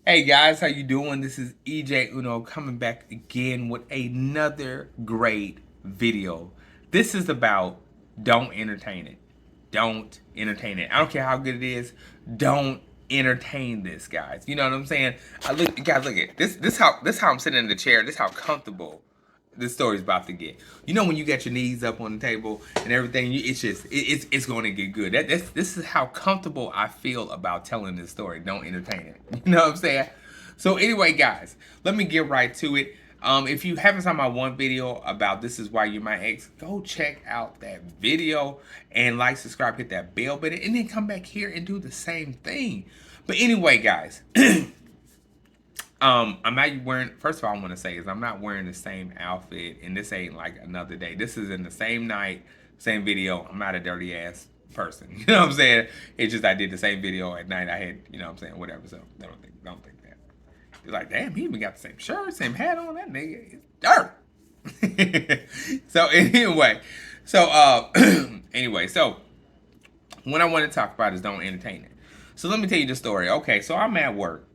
Hey guys, how you doing? This is EJ Uno coming back again with another great video. This is about don't entertain it. Don't entertain it. I don't care how good it is. Don't entertain this, guys. You know what I'm saying? Guys, look at this. This how I'm sitting in the chair. This how comfortable this story's about to get. You know when you got your knees up on the table and everything, it's going to get good. This is how comfortable I feel about telling this story. Don't entertain it. You know what I'm saying? So anyway, guys, let me get right to it. If you haven't seen my one video about this is why you're my ex, go check out that video and like, subscribe, hit that bell button, and then come back here and do the same thing. But anyway, guys. I'm not wearing. First of all, I want to say is I'm not wearing the same outfit, and this ain't like another day. This is in the same night, same video. I'm not a dirty ass person. You know what I'm saying? It's just I did the same video at night. I had, you know what I'm saying, whatever. So don't think that. It's like, damn, he even got the same shirt, same hat on. That nigga is dirt. So anyway, so what I want to talk about is don't entertain it. So let me tell you the story. Okay, so I'm at work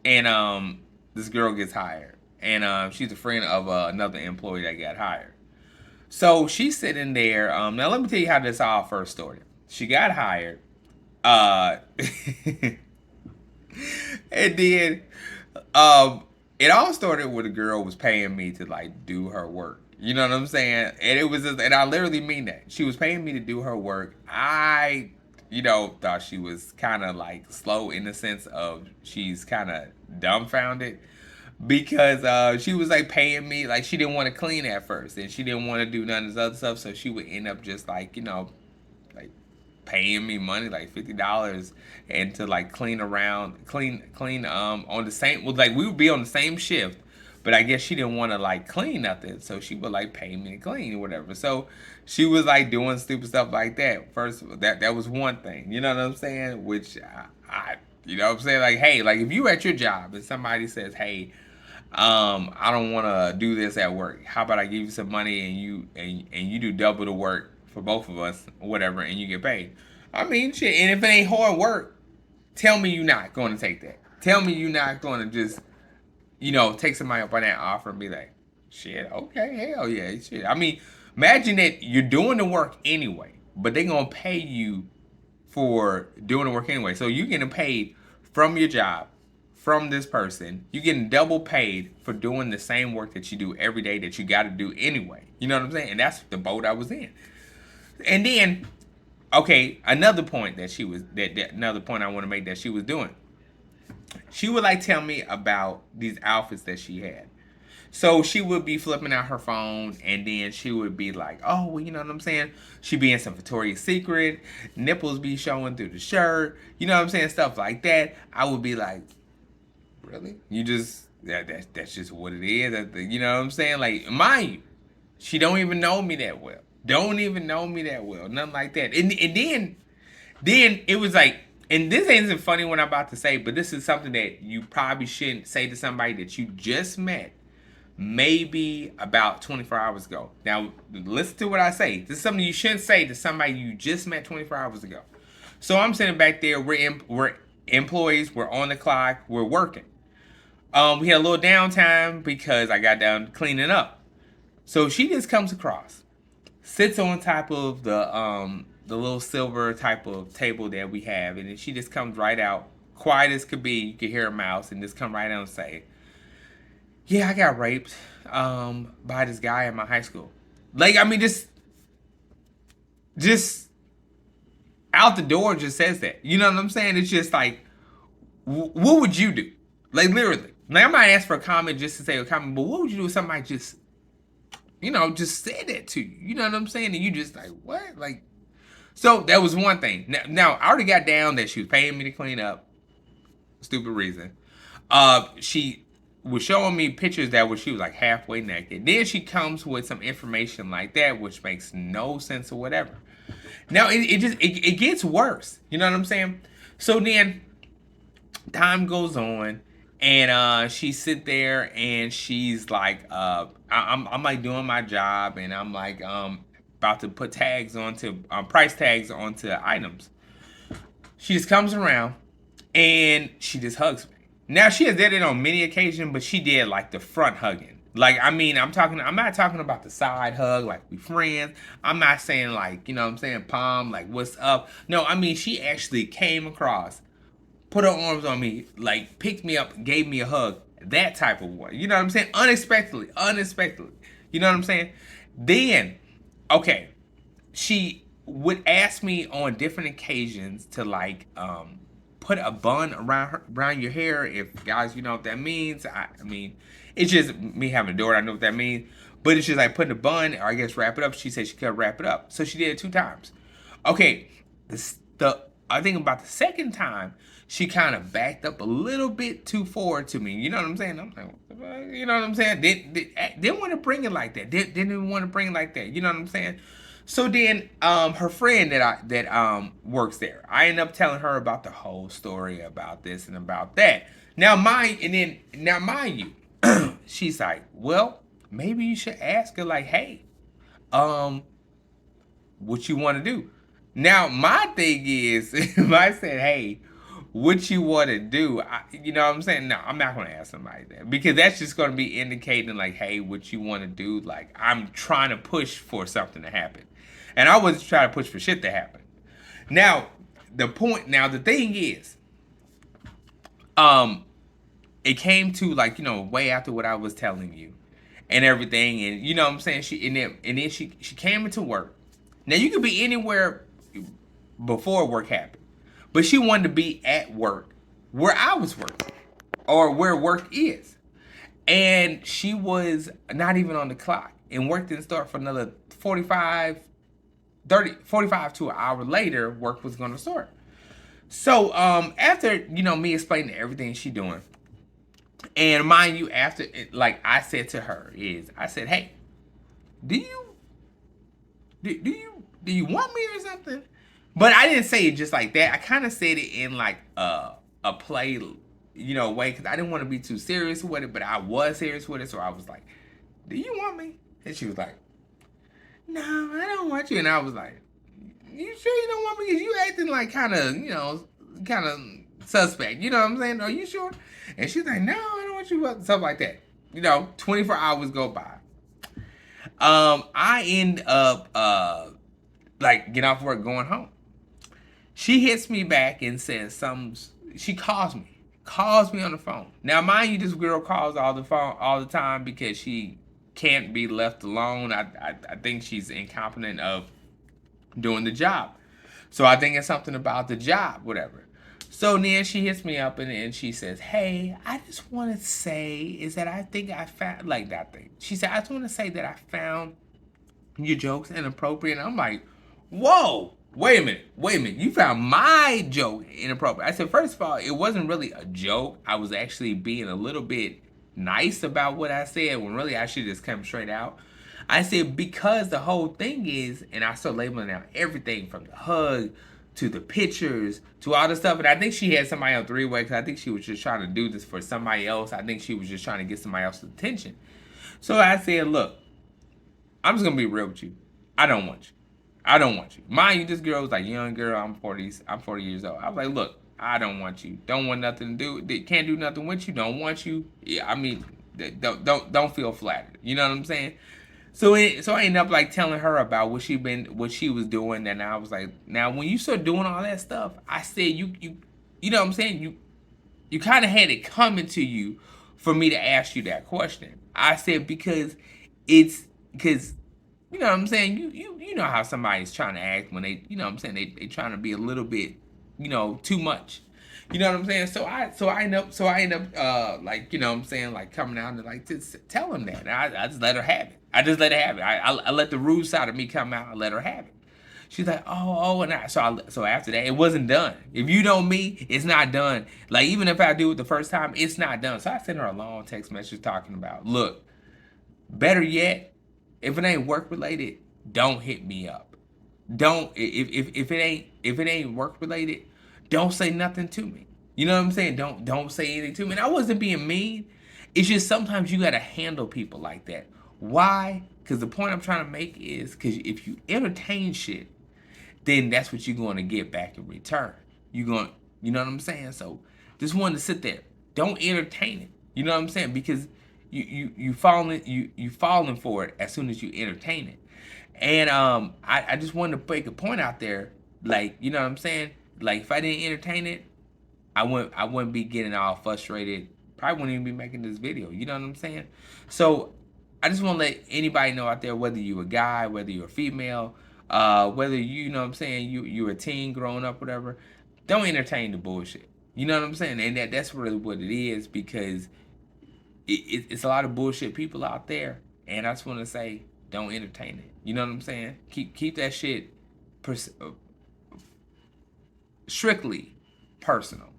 and this girl gets hired, and she's a friend of another employee that got hired. So she's sitting there. Now let me tell you how this all first started. She got hired, uh, and then it all started with a girl was paying me to like do her work. You know what I'm saying? And it was, and I literally mean that. She was paying me to do her work. Thought she was kind of like slow in the sense of she's kind of dumbfounded because she was like paying me like she didn't want to clean at first and she didn't want to do none of this other stuff, so she would end up just like like paying me money like $50 and to like clean on the same, well, like we would be on the same shift, but I guess she didn't want to like clean nothing, so she would like pay me to clean or whatever. So she was like doing stupid stuff like that. First, that was one thing, you know what I'm saying? Which I you know what I'm saying? Like, hey, like if you at your job and somebody says, hey, I don't want to do this at work. How about I give you some money and you do double the work for both of us, whatever, and you get paid. I mean, shit. And if it ain't hard work, tell me you're not going to take that. Tell me you're not going to just take somebody up on that offer and be like, shit, okay, hell yeah, shit. I mean, imagine that you're doing the work anyway, but they're gonna pay you for doing the work anyway. So you're getting paid from your job, from this person. You're getting double paid for doing the same work that you do every day that you got to do anyway. You know what I'm saying? And that's the boat I was in. And then, okay, another point another point I want to make that she was doing. She would like tell me about these outfits that she had. So she would be flipping out her phone, and then she would be like, "Oh, well, you know what I'm saying?" She'd be in some Victoria's Secret, nipples be showing through the shirt, you know what I'm saying, stuff like that. I would be like, "Really? You just that's just what it is." You know what I'm saying? Like, mind you, she don't even know me that well. Don't even know me that well. Nothing like that. And then it was like, and this isn't funny what I'm about to say, but this is something that you probably shouldn't say to somebody that you just met maybe about 24 hours ago. Now, listen to what I say. This is something you shouldn't say to somebody you just met 24 hours ago. So I'm sitting back there. We're employees. We're on the clock. We're working. We had a little downtime because I got down cleaning up. So she just comes across, sits on top of the little silver type of table that we have, and then she just comes right out, quiet as could be. You could hear her mouse, and just come right out and say, "Yeah, I got raped by this guy in my high school." Like, I mean, just out the door just says that. You know what I'm saying? It's just like, what would you do? Like, literally. Like, I might ask for a comment just to say a comment, but what would you do if somebody just, just said that to you? You know what I'm saying? And you just like, what? Like, so that was one thing. Now I already got down that she was paying me to clean up. Stupid reason. She was showing me pictures that where she was like halfway naked. Then she comes with some information like that, which makes no sense or whatever. Now it gets worse. You know what I'm saying? So then time goes on, and she sit there and she's like, I'm like doing my job, and I'm like about to put tags onto price tags onto items. She just comes around and she just hugs me. Now she has did it on many occasions, but she did like the front hugging. Like I mean, I'm not talking about the side hug, like we friends. I'm not saying like, you know what I'm saying, palm, like what's up. No, I mean she actually came across, put her arms on me, like picked me up, gave me a hug. That type of one. You know what I'm saying? Unexpectedly. Unexpectedly. You know what I'm saying? Then, okay, she would ask me on different occasions to like put a bun around your hair. If guys, you know what that means. I mean, it's just me having a daughter. I know what that means. But it's just like putting a bun, or I guess wrap it up. She said she could wrap it up, so she did it 2 times. Okay, the I think about the second time, she kind of backed up a little bit too forward to me. You know what I'm saying? I'm like, you know what I'm saying? Didn't want to bring it like that. Didn't even want to bring it like that. You know what I'm saying? So then, her friend that works there, I end up telling her about the whole story about this and about that. Now mind you, she's like, well, maybe you should ask her like, hey, um, what you want to do. Now, my thing is, if I said, hey, what you want to do, you know what I'm saying? No, I'm not going to ask somebody that because that's just going to be indicating, like, hey, what you want to do. Like, I'm trying to push for something to happen. And I wasn't trying to push for shit to happen. Now, the thing is, um, it came to, like, you know, way after what I was telling you and everything. And, you know what I'm saying? And then she came into work. Now, you could be anywhere before work happened. But she wanted to be at work where I was working or where work is. And she was not even on the clock. And work didn't start for another 45 to an hour later, work was going to start. So after, you know, me explaining everything she doing, and mind you, after like I said to her I said, hey, do you do you want me or something? But I didn't say it just like that. I kind of said it in like a play, you know, way because I didn't want to be too serious with it, but I was serious with it. So I was like, "Do you want me?" And she was like, "No, I don't want you." And I was like, "You sure you don't want me? Because you acting like kind of, you know, kind of suspect. You know what I'm saying? Are you sure?" And she's like, "No, I don't want you." Something like that. You know, 24 hours go by. I end up like get off work going home. She hits me back and says some. She calls me on the phone. Now, mind you, this girl calls all the time because she can't be left alone. I think she's incompetent of doing the job. So I think it's something about the job, whatever. So then she hits me up and she says, "Hey, I just want to say is that I think I found like that thing." She said, "I just want to say that I found your jokes inappropriate." And I'm like, whoa, wait a minute. You found my joke inappropriate. I said, first of all, it wasn't really a joke. I was actually being a little bit nice about what I said when really I should just come straight out. I said, because the whole thing is, and I started labeling out everything from the hug to the pictures to all the stuff. And I think she had somebody on three-way because I think she was just trying to do this for somebody else. I think she was just trying to get somebody else's attention. So I said, look, I'm just gonna be real with you. I don't want you. I don't want you. Mind you, this girl was like young girl. I'm 40. I'm 40 years old. I was like, look, I don't want you. Don't want nothing to do. Can't do nothing with you. Don't want you. Yeah, I mean, don't feel flattered. You know what I'm saying? So I ended up like telling her about what she was doing, and I was like, now when you start doing all that stuff, I said you know what I'm saying, you kind of had it coming to you for me to ask you that question. I said because you know what I'm saying, you know how somebody's trying to act when they, you know what I'm saying, they trying to be a little bit, you know, too much. You know what I'm saying? So I end up like, you know what I'm saying, like coming out and like to tell him that. And I just let her have it. I just let her have it. I let the rude side of me come out. I let her have it. She's like, and so after that, it wasn't done. If you know me, it's not done. Like even if I do it the first time, it's not done. So I sent her a long text message talking about, look, better yet, if it ain't work related, don't hit me up. Don't if it ain't work related, don't say nothing to me. You know what I'm saying? Don't say anything to me. And I wasn't being mean. It's just sometimes you gotta handle people like that. Why? Because the point I'm trying to make is because if you entertain shit, then that's what you're going to get back in return. You're going, you know what I'm saying? So just wanted to sit there. don't entertain it. You know what I'm saying? Because you falling for it as soon as you entertain it. And I just wanted to make a point out there, like, you know what I'm saying? Like, if I didn't entertain it, I wouldn't be getting all frustrated. Probably wouldn't even be making this video. You know what I'm saying? So I just want to let anybody know out there, whether you're a guy, whether you're a female, whether you know what I'm saying, you're a teen growing up, whatever. Don't entertain the bullshit. You know what I'm saying? And that's really what it is, because it's a lot of bullshit people out there, and I just want to say, don't entertain it. You know what I'm saying? Keep that shit strictly personal.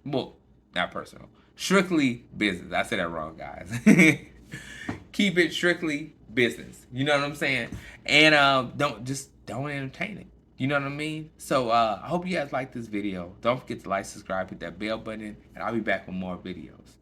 Well, not personal. Strictly business. I said that wrong, guys. Keep it strictly business. You know what I'm saying? And don't entertain it. You know what I mean? So I hope you guys like this video. Don't forget to like, subscribe, hit that bell button, and I'll be back with more videos.